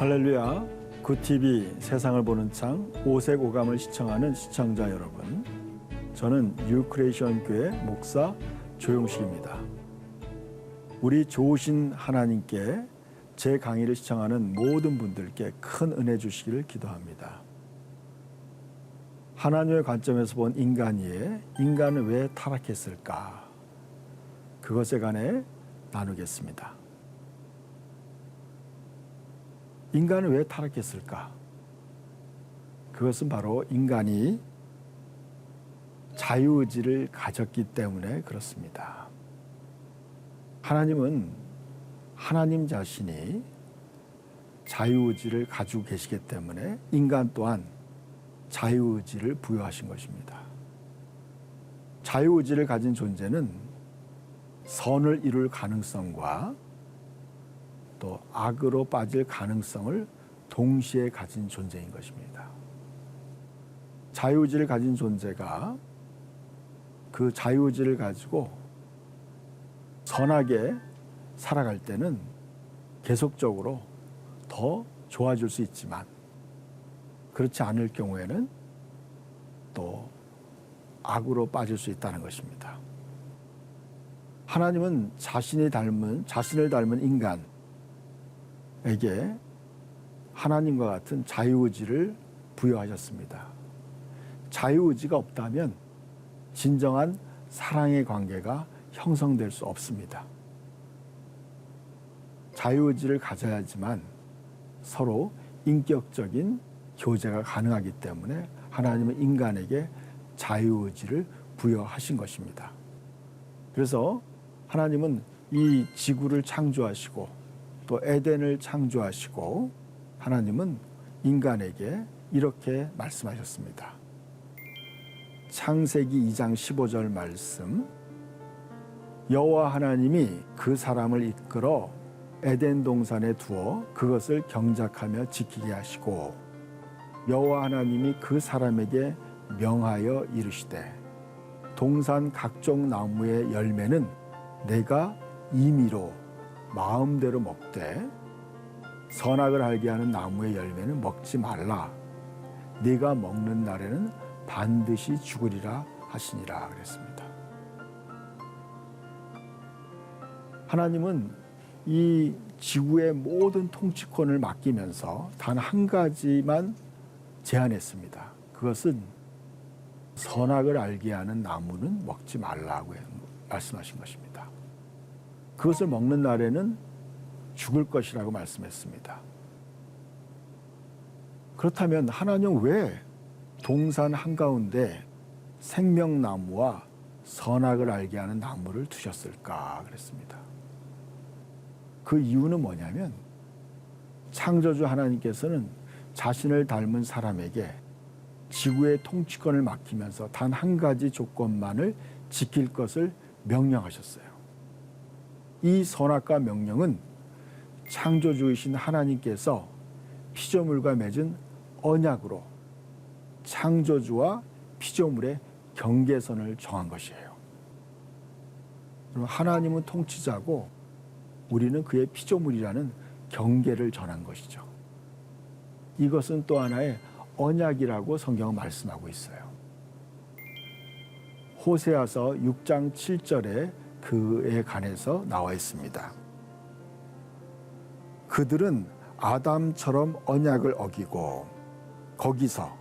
할렐루야, 굿TV 세상을 보는 창 오색 오감을 시청하는 시청자 여러분, 저는 뉴크리에이션 교회 목사 조용식입니다. 우리 좋으신 하나님께 제 강의를 시청하는 모든 분들께 큰 은혜 주시기를 기도합니다. 하나님의 관점에서 본 인간이에 인간은 왜 타락했을까? 그것에 관해 나누겠습니다. 인간은 왜 타락했을까? 그것은 바로 인간이 자유의지를 가졌기 때문에 그렇습니다. 하나님은 하나님 자신이 자유의지를 가지고 계시기 때문에 인간 또한 자유의지를 부여하신 것입니다. 자유의지를 가진 존재는 선을 이룰 가능성과 또 악으로 빠질 가능성을 동시에 가진 존재인 것입니다. 자유의지를 가진 존재가 그 자유의지를 가지고 선하게 살아갈 때는 계속적으로 더 좋아질 수 있지만, 그렇지 않을 경우에는 또 악으로 빠질 수 있다는 것입니다. 하나님은 자신을 닮은 인간에게 하나님과 같은 자유의지를 부여하셨습니다. 자유의지가 없다면 진정한 사랑의 관계가 형성될 수 없습니다. 자유의지를 가져야지만 서로 인격적인 교제가 가능하기 때문에 하나님은 인간에게 자유의지를 부여하신 것입니다. 그래서 하나님은 이 지구를 창조하시고 또 에덴을 창조하시고 하나님은 인간에게 이렇게 말씀하셨습니다. 창세기 2장 15절 말씀, 여호와 하나님이 그 사람을 이끌어 에덴 동산에 두어 그것을 경작하며 지키게 하시고 여호와 하나님이 그 사람에게 명하여 이르시되 동산 각종 나무의 열매는 내가 임의로 마음대로 먹되 선악을 알게 하는 나무의 열매는 먹지 말라. 네가 먹는 날에는 반드시 죽으리라 하시니라 그랬습니다. 하나님은 이 지구의 모든 통치권을 맡기면서 단 한 가지만 제안했습니다. 그것은 선악을 알게 하는 나무는 먹지 말라고 말씀하신 것입니다. 그것을 먹는 날에는 죽을 것이라고 말씀했습니다. 그렇다면 하나님은 왜 동산 한가운데 생명나무와 선악을 알게 하는 나무를 두셨을까 그랬습니다. 그 이유는 뭐냐면 창조주 하나님께서는 자신을 닮은 사람에게 지구의 통치권을 맡기면서 단 한 가지 조건만을 지킬 것을 명령하셨어요. 이 선악과 명령은 창조주이신 하나님께서 피조물과 맺은 언약으로 창조주와 피조물의 경계선을 정한 것이에요. 그럼 하나님은 통치자고 우리는 그의 피조물이라는 경계를 전한 것이죠. 이것은 또 하나의 언약이라고 성경은 말씀하고 있어요. 호세아서 6장 7절에 그에 관해서 나와 있습니다. 그들은 아담처럼 언약을 어기고 거기서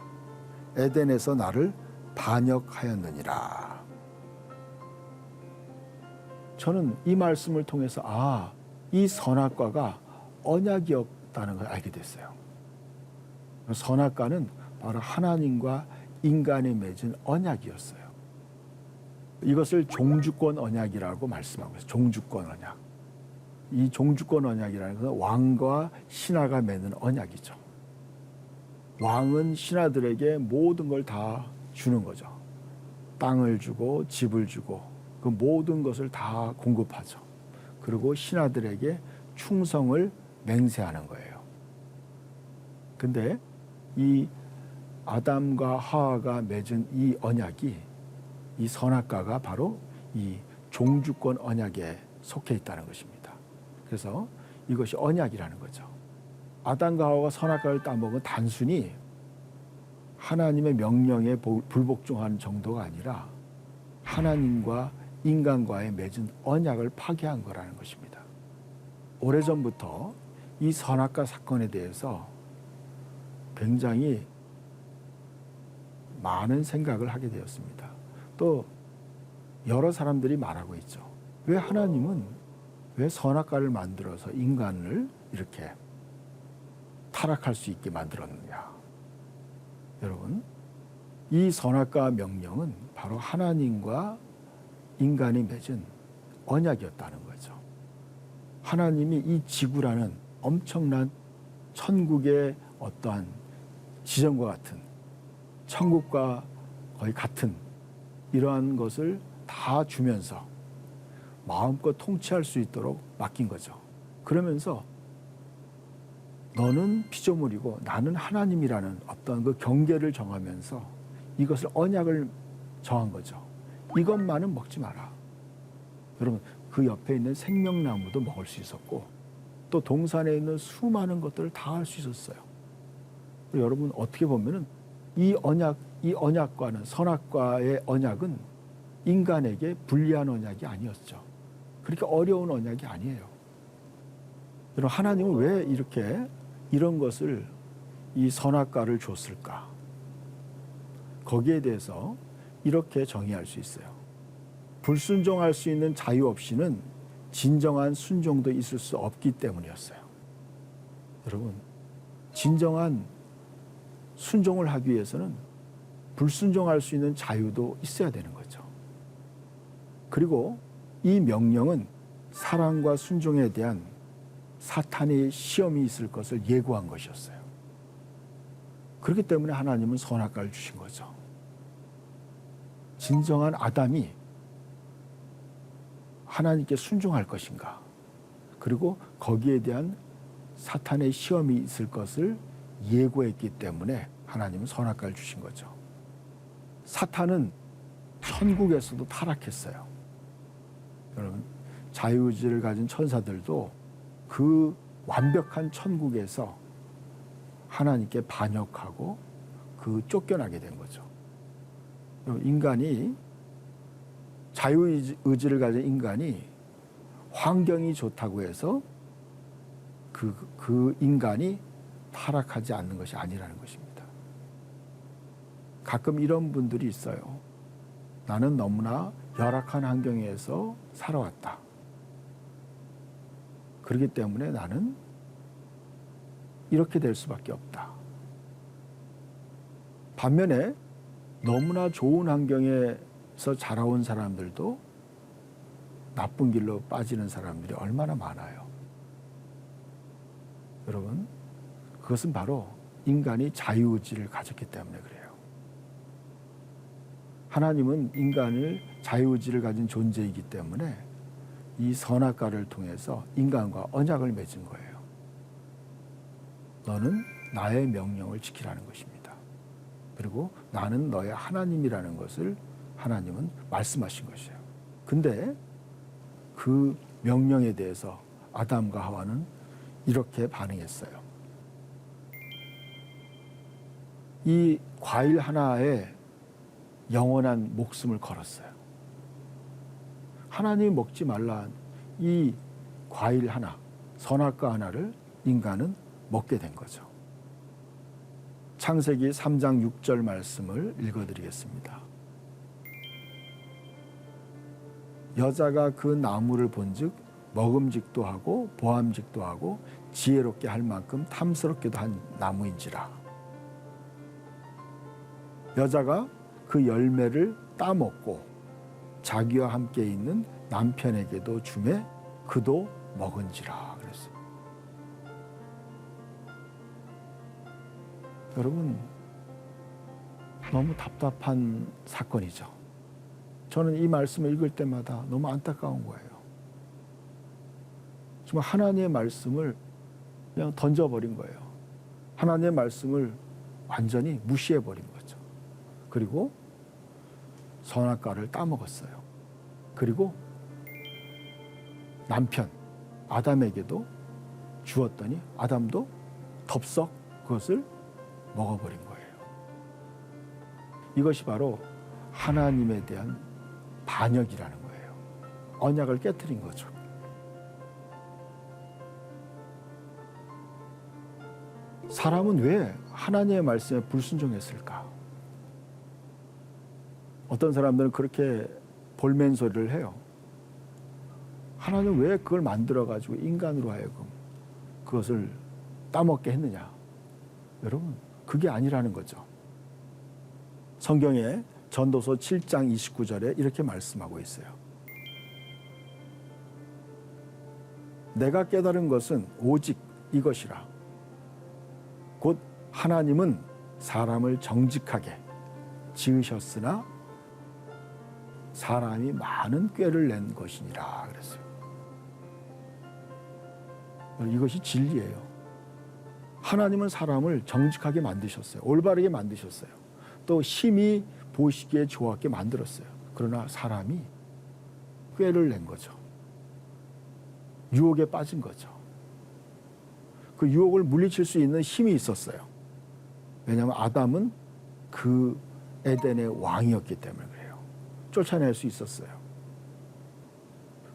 에덴에서 나를 반역하였느니라. 저는 이 말씀을 통해서 이 선악과가 언약이었다는 걸 알게 됐어요. 선악과는 바로 하나님과 인간이 맺은 언약이었어요. 이것을 종주권 언약이라고 말씀하고 있어요. 종주권 언약. 이 종주권 언약이라는 것은 왕과 신하가 맺는 언약이죠. 왕은 신하들에게 모든 걸 다 주는 거죠. 땅을 주고 집을 주고 그 모든 것을 다 공급하죠. 그리고 신하들에게 충성을 맹세하는 거예요. 근데 이 아담과 하와가 맺은 이 언약이, 이 선악과가 바로 이 종주권 언약에 속해 있다는 것입니다. 그래서 이것이 언약이라는 거죠. 아담과 하와가 선악과를 따먹은 단순히 하나님의 명령에 불복종하는 정도가 아니라 하나님과 인간과의 맺은 언약을 파괴한 거라는 것입니다. 오래전부터 이 선악과 사건에 대해서 굉장히 많은 생각을 하게 되었습니다. 또 여러 사람들이 말하고 있죠. 왜 하나님은 왜 선악과를 만들어서 인간을 이렇게 타락할 수 있게 만들었느냐. 여러분, 이 선악과 명령은 바로 하나님과 인간이 맺은 언약이었다는 거죠. 하나님이 이 지구라는 엄청난 천국의 어떠한 지정과 같은, 천국과 거의 같은 이러한 것을 다 주면서 마음껏 통치할 수 있도록 맡긴 거죠. 그러면서 너는 피조물이고 나는 하나님이라는 어떤 그 경계를 정하면서 이것을 언약을 정한 거죠. 이것만은 먹지 마라. 여러분, 그 옆에 있는 생명나무도 먹을 수 있었고 또 동산에 있는 수많은 것들을 다 할 수 있었어요. 여러분, 어떻게 보면은 이 언약과는, 선악과의 언약은 인간에게 불리한 언약이 아니었죠. 그렇게 어려운 언약이 아니에요. 여러분, 하나님은 왜 이렇게 이런 것을, 이 선악과를 줬을까? 거기에 대해서 이렇게 정의할 수 있어요. 불순종할 수 있는 자유 없이는 진정한 순종도 있을 수 없기 때문이었어요. 여러분, 진정한 순종을 하기 위해서는 불순종할 수 있는 자유도 있어야 되는 거죠. 그리고 이 명령은 사랑과 순종에 대한 사탄의 시험이 있을 것을 예고한 것이었어요. 그렇기 때문에 하나님은 선악과를 주신 거죠. 진정한 아담이 하나님께 순종할 것인가, 그리고 거기에 대한 사탄의 시험이 있을 것을 예고했기 때문에 하나님은 선악과를 주신 거죠. 사탄은 천국에서도 타락했어요. 여러분, 자유의지를 가진 천사들도 그 완벽한 천국에서 하나님께 반역하고 그 쫓겨나게 된 거죠. 인간이, 자유의지를 가진 인간이 환경이 좋다고 해서 그 인간이 타락하지 않는 것이 아니라는 것입니다. 가끔 이런 분들이 있어요. 나는 너무나 열악한 환경에서 살아왔다. 그렇기 때문에 나는 이렇게 될 수밖에 없다. 반면에 너무나 좋은 환경에서 자라온 사람들도 나쁜 길로 빠지는 사람들이 얼마나 많아요. 여러분, 그것은 바로 인간이 자유의지를 가졌기 때문에 그래요. 하나님은 인간을 자유의지를 가진 존재이기 때문에 이 선악과를 통해서 인간과 언약을 맺은 거예요. 너는 나의 명령을 지키라는 것입니다. 그리고 나는 너의 하나님이라는 것을 하나님은 말씀하신 것이에요. 근데 그 명령에 대해서 아담과 하와는 이렇게 반응했어요. 이 과일 하나에 영원한 목숨을 걸었어요. 하나님이 먹지 말라 이 과일 하나, 선악과 하나를 인간은 먹게 된 거죠. 창세기 3장 6절 말씀을 읽어드리겠습니다. 여자가 그 나무를 본즉 먹음직도 하고 보암직도 하고 지혜롭게 할 만큼 탐스럽게도 한 나무인지라. 여자가 그 열매를 따먹고 자기와 함께 있는 남편에게도 주매 그도 먹은지라 그랬어요. 여러분, 너무 답답한 사건이죠. 저는 이 말씀을 읽을 때마다 너무 안타까운 거예요. 정말 하나님의 말씀을 그냥 던져버린 거예요. 하나님의 말씀을 완전히 무시해버린 거죠. 그리고 선악과를 따먹었어요. 그리고 남편 아담에게도 주었더니 아담도 덥석 그것을 먹어버린 거예요. 이것이 바로 하나님에 대한 반역이라는 거예요. 언약을 깨트린 거죠. 사람은 왜 하나님의 말씀에 불순종했을까? 어떤 사람들은 그렇게 볼멘소리를 해요. 하나님은 왜 그걸 만들어가지고 인간으로 하여금 그것을 따먹게 했느냐? 여러분, 그게 아니라는 거죠. 성경에 전도서 7장 29절에 이렇게 말씀하고 있어요. 내가 깨달은 것은 오직 이것이라. 곧 하나님은 사람을 정직하게 지으셨으나 사람이 많은 꾀를 낸 것이니라 그랬어요. 이것이 진리예요. 하나님은 사람을 정직하게 만드셨어요. 올바르게 만드셨어요. 또 심히 보시기에 좋았게 만들었어요. 그러나 사람이 꾀를 낸 거죠. 유혹에 빠진 거죠. 그 유혹을 물리칠 수 있는 힘이 있었어요. 왜냐하면 아담은 그 에덴의 왕이었기 때문에 그래요. 쫓아낼 수 있었어요.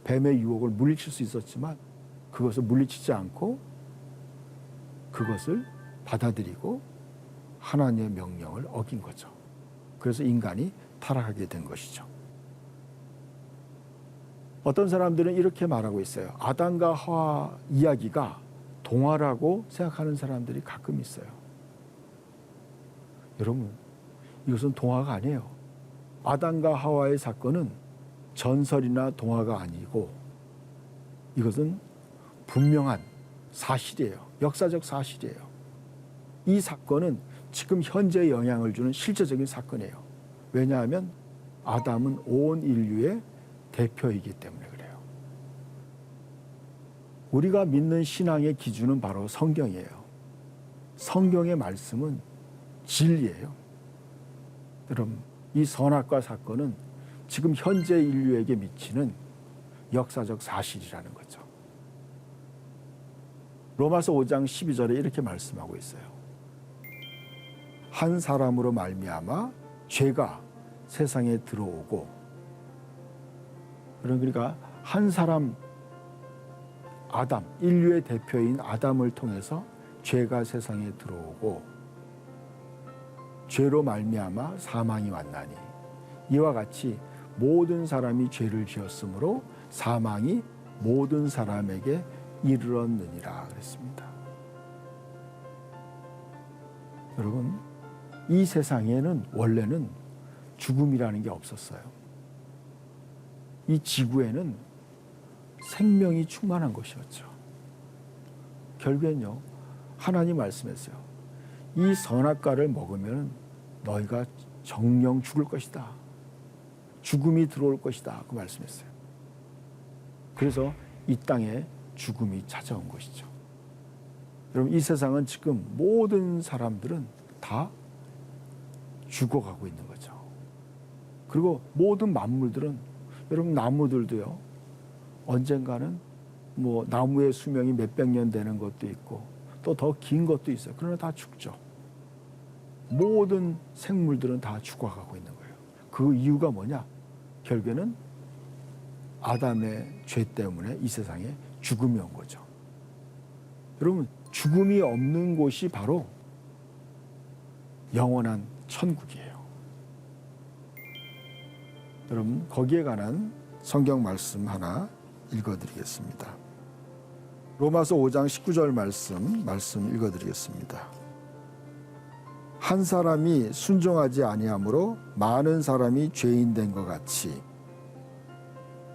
뱀의 유혹을 물리칠 수 있었지만 그것을 물리치지 않고 그것을 받아들이고 하나님의 명령을 어긴 거죠. 그래서 인간이 타락하게 된 것이죠. 어떤 사람들은 이렇게 말하고 있어요. 아담과 하와 이야기가 동화라고 생각하는 사람들이 가끔 있어요. 여러분, 이것은 동화가 아니에요. 아담과 하와의 사건은 전설이나 동화가 아니고 이것은 분명한 사실이에요. 역사적 사실이에요. 이 사건은 지금 현재 영향을 주는 실제적인 사건이에요. 왜냐하면 아담은 온 인류의 대표이기 때문에 그래요. 우리가 믿는 신앙의 기준은 바로 성경이에요. 성경의 말씀은 진리예요. 여러분, 이 선악과 사건은 지금 현재 인류에게 미치는 역사적 사실이라는 거죠. 로마서 5장 12절에 이렇게 말씀하고 있어요. 한 사람으로 말미암아 죄가 세상에 들어오고, 그러니까 한 사람 아담, 인류의 대표인 아담을 통해서 죄가 세상에 들어오고 죄로 말미암아 사망이 왔나니 이와 같이 모든 사람이 죄를 지었으므로 사망이 모든 사람에게 이르렀느니라 그랬습니다. 여러분, 이 세상에는 원래는 죽음이라는 게 없었어요. 이 지구에는 생명이 충만한 것이었죠. 결국엔요, 하나님 말씀했어요. 이 선악과를 먹으면 너희가 정령 죽을 것이다. 죽음이 들어올 것이다. 그 말씀했어요. 그래서 이 땅에 죽음이 찾아온 것이죠. 여러분, 이 세상은 지금 모든 사람들은 다 죽어가고 있는 거죠. 그리고 모든 만물들은, 여러분, 나무들도요, 언젠가는 뭐 나무의 수명이 몇백 년 되는 것도 있고 또 더 긴 것도 있어요. 그러나 다 죽죠. 모든 생물들은 다 죽어가고 있는 거예요. 그 이유가 뭐냐? 결국에는 아담의 죄 때문에 이 세상에 죽음이 온 거죠. 여러분, 죽음이 없는 곳이 바로 영원한 천국이에요. 여러분, 거기에 관한 성경 말씀 하나 읽어드리겠습니다. 로마서 5장 19절 말씀 읽어드리겠습니다. 한 사람이 순종하지 아니하므로 많은 사람이 죄인 된 것 같이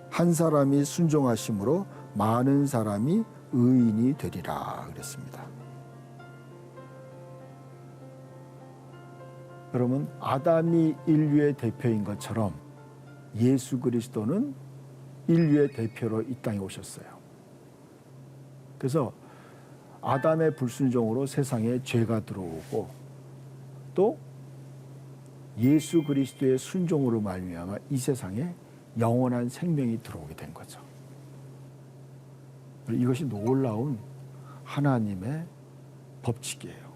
한 사람이 순종하심으로 많은 사람이 의인이 되리라 그랬습니다. 여러분, 아담이 인류의 대표인 것처럼 예수 그리스도는 인류의 대표로 이 땅에 오셨어요. 그래서 아담의 불순종으로 세상에 죄가 들어오고 또 예수 그리스도의 순종으로 말미암아 이 세상에 영원한 생명이 들어오게 된 거죠. 이것이 놀라운 하나님의 법칙이에요.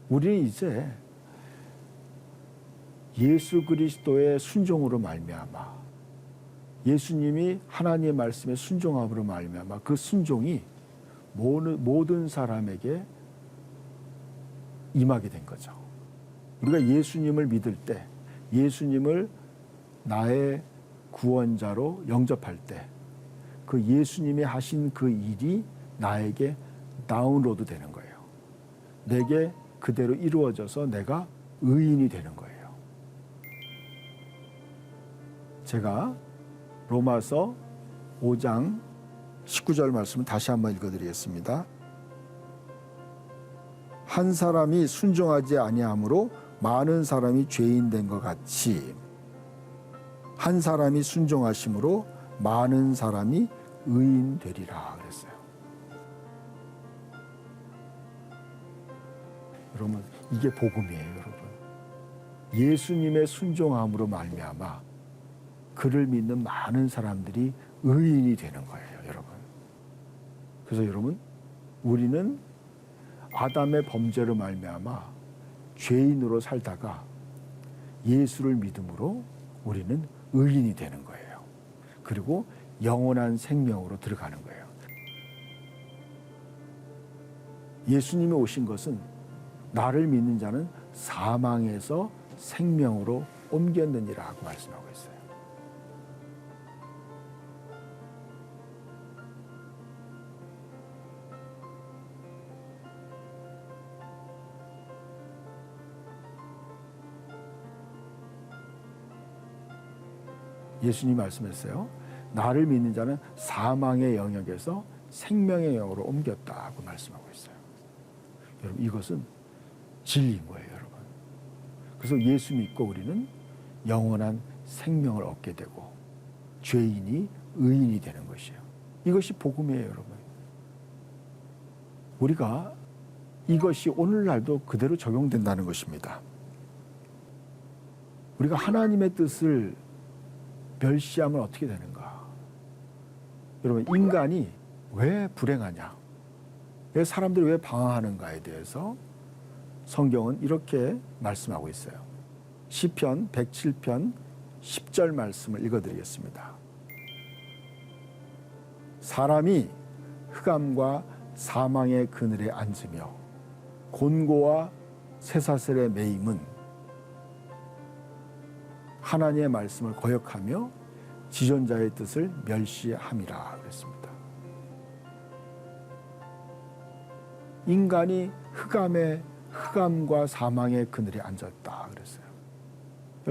우리는 이제 예수 그리스도의 순종으로 말미암아, 예수님이 하나님의 말씀에 순종함으로 말미암아 그 순종이 모든 사람에게 임하게 된 거죠. 우리가 예수님을 믿을 때, 예수님을 나의 구원자로 영접할 때, 그 예수님이 하신 그 일이 나에게 다운로드 되는 거예요. 내게 그대로 이루어져서 내가 의인이 되는 거예요. 제가 로마서 5장 19절 말씀을 다시 한번 읽어드리겠습니다. 한 사람이 순종하지 아니함으로 많은 사람이 죄인 된 것 같이 한 사람이 순종하심으로 많은 사람이 의인 되리라 그랬어요. 여러분, 이게 복음이에요, 여러분. 예수님의 순종함으로 말미암아 그를 믿는 많은 사람들이 의인이 되는 거예요, 여러분. 그래서 여러분, 우리는 아담의 범죄로 말미암아 죄인으로 살다가 예수를 믿음으로 우리는 의인이 되는 거예요. 그리고 영원한 생명으로 들어가는 거예요. 예수님이 오신 것은 나를 믿는 자는 사망에서 생명으로 옮겼느니라 하고 말씀하고 있어요. 예수님이 말씀했어요. 나를 믿는 자는 사망의 영역에서 생명의 영역으로 옮겼다고 말씀하고 있어요. 여러분, 이것은 진리인 거예요, 여러분. 그래서 예수 믿고 우리는 영원한 생명을 얻게 되고 죄인이 의인이 되는 것이에요. 이것이 복음이에요, 여러분. 우리가 이것이 오늘날도 그대로 적용된다는 것입니다. 우리가 하나님의 뜻을 멸시하면 어떻게 되는가? 여러분, 인간이 왜 불행하냐? 왜 사람들이 왜 방황하는가에 대해서 성경은 이렇게 말씀하고 있어요. 시편 107편 10절 말씀을 읽어드리겠습니다. 사람이 흑암과 사망의 그늘에 앉으며 곤고와 쇠사슬에 매임은 하나님의 말씀을 거역하며 지존자의 뜻을 멸시함이라 그랬습니다. 인간이 흑암과 사망의 그늘에 앉았다 그랬어요.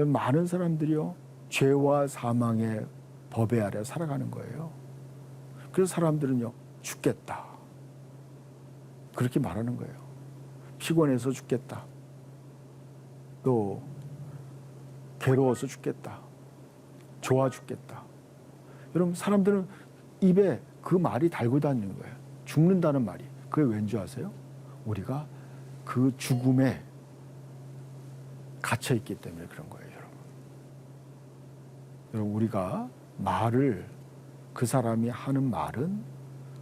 많은 사람들이요, 죄와 사망의 법에 아래 살아가는 거예요. 그래서 사람들은요, 죽겠다, 그렇게 말하는 거예요. 피곤해서 죽겠다, 또 괴로워서 죽겠다, 좋아 죽겠다. 여러분, 사람들은 입에 그 말이 달고 다니는 거예요. 죽는다는 말이. 그게 왠지 아세요? 우리가 그 죽음에 갇혀 있기 때문에 그런 거예요, 여러분. 여러분, 우리가 말을, 그 사람이 하는 말은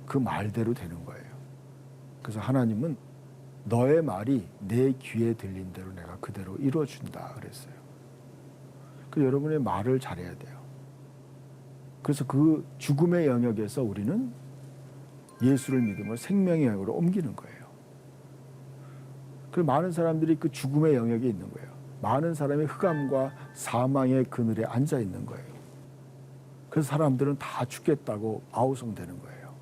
그 말대로 되는 거예요. 그래서 하나님은 너의 말이 내 귀에 들린 대로 내가 그대로 이루어준다 그랬어요. 그래서 여러분의 말을 잘해야 돼요. 그래서 그 죽음의 영역에서 우리는 예수를 믿음으로 생명의 영역으로 옮기는 거예요. 그래서 많은 사람들이 그 죽음의 영역에 있는 거예요. 많은 사람이 흑암과 사망의 그늘에 앉아 있는 거예요. 그래서 사람들은 다 죽겠다고 아우성되는 거예요.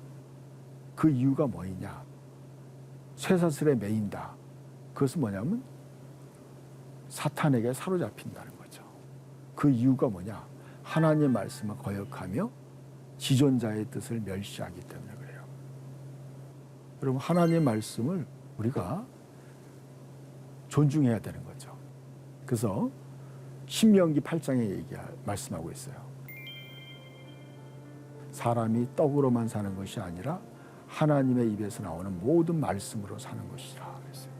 그 이유가 뭐이냐? 쇠사슬에 매인다. 그것은 뭐냐면 사탄에게 사로잡힌다는 거죠. 그 이유가 뭐냐? 하나님의 말씀을 거역하며 지존자의 뜻을 멸시하기 때문에 그래요. 여러분, 하나님의 말씀을 우리가 존중해야 되는 거죠. 그래서 신명기 8장에 말씀하고 있어요. 사람이 떡으로만 사는 것이 아니라 하나님의 입에서 나오는 모든 말씀으로 사는 것이라 그랬어요.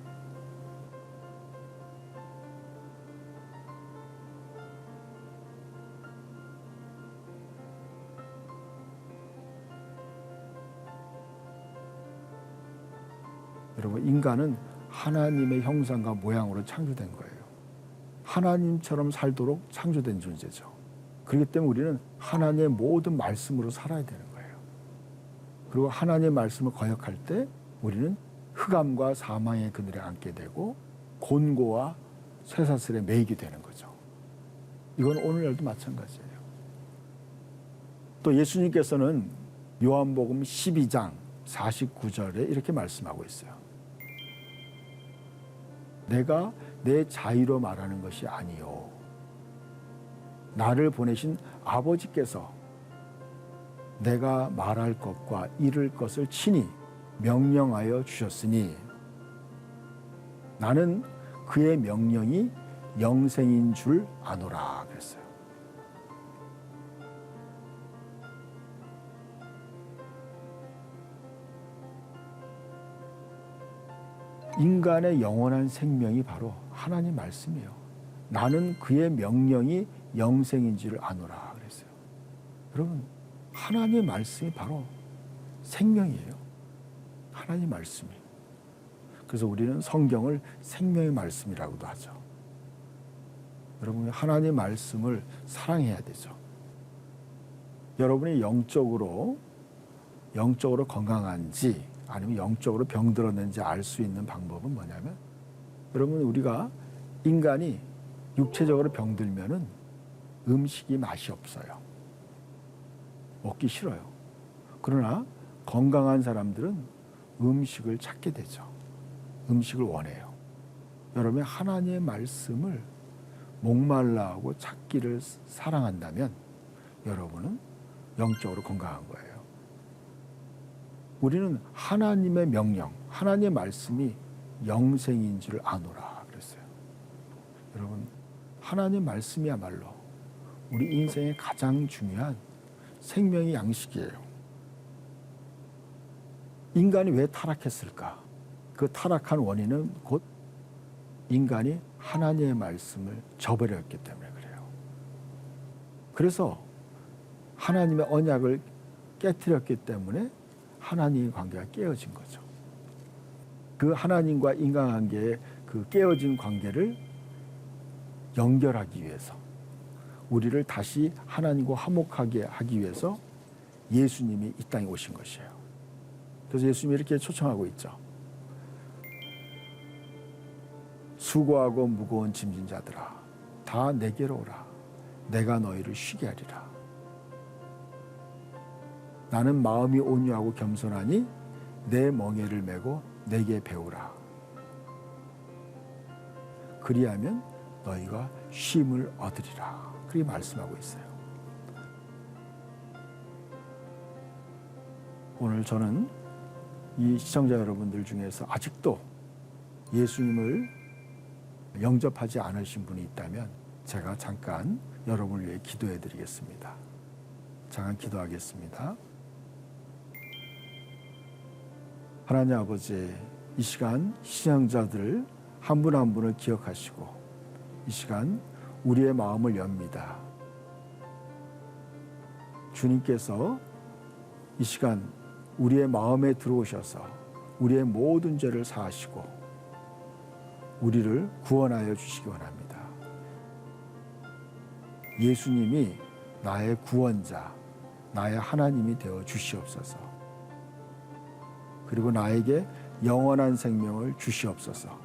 여러분, 인간은 하나님의 형상과 모양으로 창조된 거예요. 하나님처럼 살도록 창조된 존재죠. 그렇기 때문에 우리는 하나님의 모든 말씀으로 살아야 되는 거예요. 그리고 하나님의 말씀을 거역할 때 우리는 흑암과 사망의 그늘에 앉게 되고 곤고와 쇠사슬에 매이게 되는 거죠. 이건 오늘날도 마찬가지예요. 또 예수님께서는 요한복음 12장 49절에 이렇게 말씀하고 있어요. 내가 내 자의로 말하는 것이 아니요 나를 보내신 아버지께서 내가 말할 것과 이룰 것을 친히 명령하여 주셨으니 나는 그의 명령이 영생인 줄 아노라 그랬어요. 인간의 영원한 생명이 바로 하나님 말씀이에요. 나는 그의 명령이 영생인 줄 아노라 그랬어요. 여러분, 하나님의 말씀이 바로 생명이에요. 하나님 말씀이. 그래서 우리는 성경을 생명의 말씀이라고도 하죠. 여러분, 하나님 말씀을 사랑해야 되죠. 여러분이 영적으로 건강한지 아니면 영적으로 병들었는지 알 수 있는 방법은 뭐냐면, 여러분, 우리가 인간이 육체적으로 병들면은 음식이 맛이 없어요. 먹기 싫어요. 그러나 건강한 사람들은 음식을 찾게 되죠. 음식을 원해요. 여러분이 하나님의 말씀을 목말라하고 찾기를 사랑한다면 여러분은 영적으로 건강한 거예요. 우리는 하나님의 명령, 하나님의 말씀이 영생인 줄 아노라 그랬어요. 여러분, 하나님의 말씀이야말로 우리 인생의 가장 중요한 생명의 양식이에요. 인간이 왜 타락했을까? 그 타락한 원인은 곧 인간이 하나님의 말씀을 저버렸기 때문에 그래요. 그래서 하나님의 언약을 깨트렸기 때문에 하나님의 관계가 깨어진 거죠. 그 하나님과 인간관계의 그 깨어진 관계를 연결하기 위해서, 우리를 다시 하나님과 화목하게 하기 위해서 예수님이 이 땅에 오신 것이에요. 그래서 예수님이 이렇게 초청하고 있죠. 수고하고 무거운 짐진 자들아, 다 내게로 오라. 내가 너희를 쉬게 하리라. 나는 마음이 온유하고 겸손하니 내 멍에를 메고 내게 배우라. 그리하면 너희가 쉼을 얻으리라. 그렇게 말씀하고 있어요. 오늘 저는 이 시청자 여러분들 중에서 아직도 예수님을 영접하지 않으신 분이 있다면 제가 잠깐 여러분을 위해 기도해 드리겠습니다. 잠깐 기도하겠습니다. 하나님 아버지, 이 시간 시청자들 한 분 한 분을 기억하시고 이 시간 우리의 마음을 엽니다. 주님께서 이 시간 우리의 마음에 들어오셔서 우리의 모든 죄를 사하시고 우리를 구원하여 주시기 원합니다. 예수님이 나의 구원자, 나의 하나님이 되어 주시옵소서. 그리고 나에게 영원한 생명을 주시옵소서.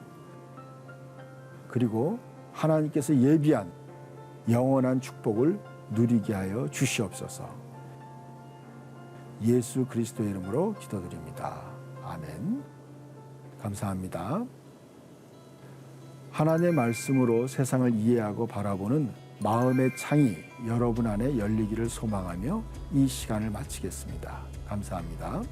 그리고 하나님께서 예비한 영원한 축복을 누리게 하여 주시옵소서. 예수 그리스도의 이름으로 기도드립니다. 아멘. 감사합니다. 하나님의 말씀으로 세상을 이해하고 바라보는 마음의 창이 여러분 안에 열리기를 소망하며 이 시간을 마치겠습니다. 감사합니다.